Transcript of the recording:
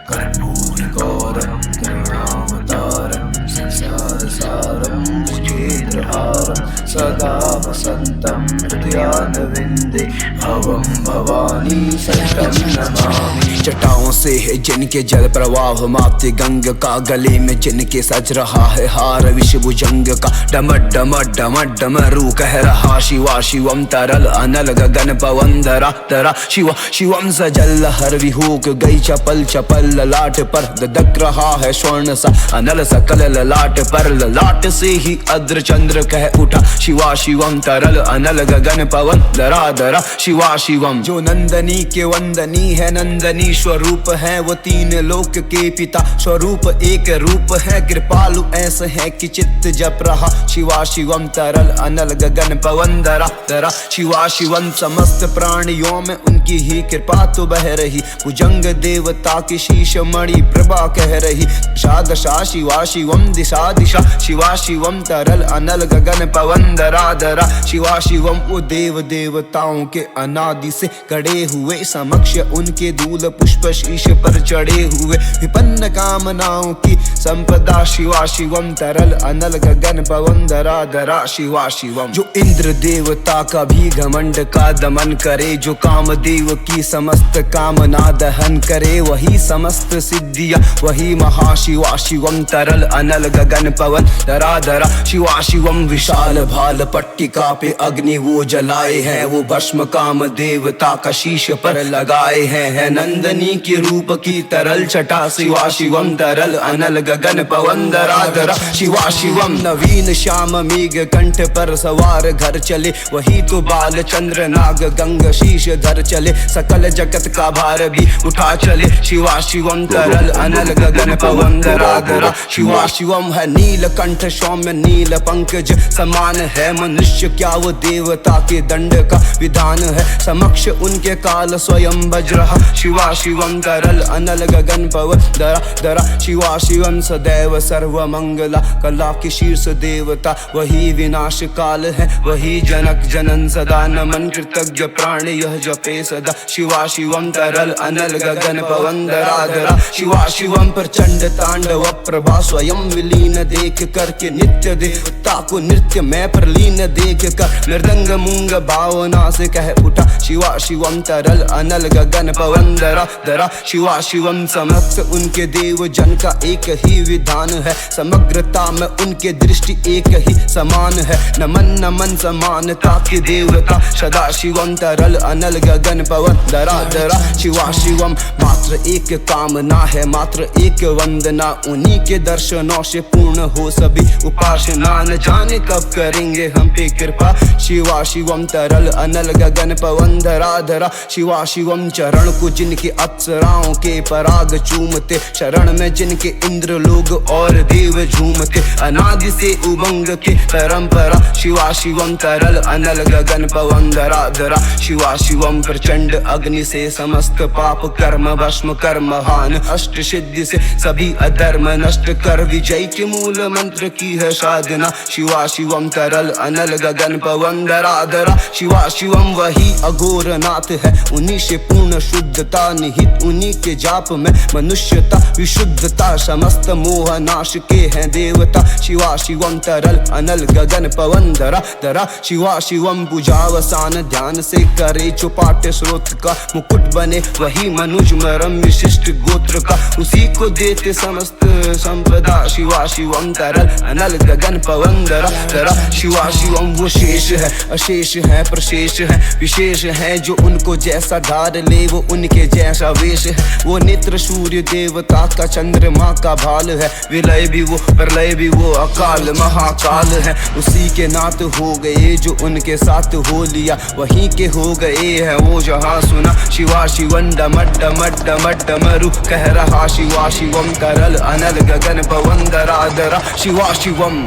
कर्पूरगौरं करुणावतारं संसारसारं भुजगेन्द्रहारं सदा वसन्तं हृदयारविन्दे भवं भवानी शरणं नमामि। जटाओं से है जिनके जल प्रवाह माते गंग का, गले में जिनके सज रहा है हार विषभुजंग का। डमर डमर डमर डमरू कह रहा शिवा शिवम तरल अनल गगन पवन धरा धरा शिवा शिवम सजल हर विहूक गई चपल चपल ललाट पर ददक रहा है स्वर्ण सा अनल सकल ललाट पर। ललाट से ही अद्र चंद्र कह उठा शिवा शिवम तरल अनल गगन पवन धरा धरा शिवा शिवम। जो नंदनी के वंदनी है नंदनी स्वरूप है वो तीन लोक के पिता स्वरूप एक रूप है। कृपालु ऐसे है कि चित्त जप रहा शिवा शिवम तरल अनल गगन पवन धरा धरा शिवा शिवम। समस्त प्राणियों में उनकी ही कृपा तो बह रही, भुजंग देवता की शीश मणि प्रभा कह रही। दशा दशा शिवा शिवम दिशा दिशा शिवा शिवम तरल अनल गगन पवन धरा धरा शिवा शिवम। वो देव देवताओं के अनादि से खड़े हुए समक्ष उनके धूल पुष्प शीश पर चढ़े हुए विपन्न कामनाओं की संपदा शिवा शिवम तरल अनल गगन पवन धरा धरा शिवा शिवम। जो इंद्र देवता का भी घमंड का दमन करे, जो कामदेव की समस्त कामना दहन करे, वही समस्त सिद्धियां वही महाशिवा शिवम तरल अनल गगन पवन धरा धरा शिवा शिवम। विशाल भाल पट्टिका पे अग्नि वो जलाए हैं, वो भस्म काम देवता का शीश पर लगाए हैं। है नंदनी के रूप की तरल छटा शिवा शिवम तरल अनल गगन पवन धरा धरा शिवा शिवम। नवीन श्याम मेघ कंठ पर सवार घर चले, वही तो बाल चंद्र नाग गंग शीश धर चले। सकल जगत का भार भी उठा चले शिवा शिवम तरल अनल गगन पवन धरा धरा शिवा शिवम। है नील कंठ सौम्य नील पंकज समान है मनुष्य, क्या वो देवता के दंड का विधान है। समक्ष उनके काल स्वयं बज रहा शिवा शिवम तरल अनल गगन पवन धरा धरा शिवा शिवम। सदैव सर्व मंगला कला की शीर्ष देवता वही विनाश काल है, वही जनक जनन सदा नमन कृतज्ञ प्राण यह जपे सदा शिवा शिवम तरल अनल गगन पवन धरा धरा शिवा शिवम। प्रचंड तांडव प्रभा स्वयं विलीन देख करके नित्य देवता को नृत्य में प्रलीन देख कर मृदंग मूंग भावना से कह उठा शिवा शिवम तरल अनल गगन पवन धरा धरा शिवा शिवम। समस्त उनके देव जन का एक ही विधान है, समग्रता में उनके दृष्टि एक ही समान है। नमन नमन समानता की देवता सदा शिवम तरल अनल गगन पवन धरा धरा शिवा शिवम। मात्र एक कामना है मात्र एक वंदना, उन्हीं के दर्शनों से पूर्ण हो सभी उपासना। न जाने कब करेंगे हम पे कृपा शिवा शिवम तरल अनल गगन पवन धरा धरा शिवा शिवम। चरण को जिनके अप्सराओं के पराग चूमते, शरण में जिनके इंद्र लोग और देव झूमते। अनादि से उमंग की परंपरा शिवा शिवम तरल अनल गगन पवन धरा धरा शिवा शिवम। प्रचंड अग्नि से समस्त पाप कर्म भस्म कर्महान, अष्ट सिद्धि से सभी अधर्म नष्ट कर विजय के मूल मंत्र की है साधना शिवा शिवम तरल अनल गगन पवन धरा धरा शिवा शिवम। वही अघोर नाथ है उन्हीं से पूर्ण शुद्धता निहित, उन्हीं के जाप में मनुष्यता विशुद्धता। समस्त मोह नाश के हैं देवता शिवा शिवम तरल अनल गगन पवन धरा धरा शिवा शिवम। पूजावसान ध्यान से करे जो पाठ स्रोत का मुकुट बने, वही मनुज मरम विशिष्ट गोत्र का, उसी को देते समस्त संपदा शिवा शिवम तरल अनल गगन पवन धरा धरा शिवा शिवम। वो शेष है अशेष है प्रशेष है विशेष है, जो उनको जैसा धार ले वो उनके जैसा वेश है। वो नेत्र सूर्य देवता का चंद्रमा का भाल है, विलय भी वो प्रलय भी वो अकाल महाकाल है। उसी के नाथ हो गए जो उनके साथ हो लिया, वहीं के हो गए हैं वो जहाँ सुना शिवा शिवन। डमर डमर डमर डमरू कह रहा शिवा शिवम तरल अनल गगन पवन धरा धरा शिवा शिवम।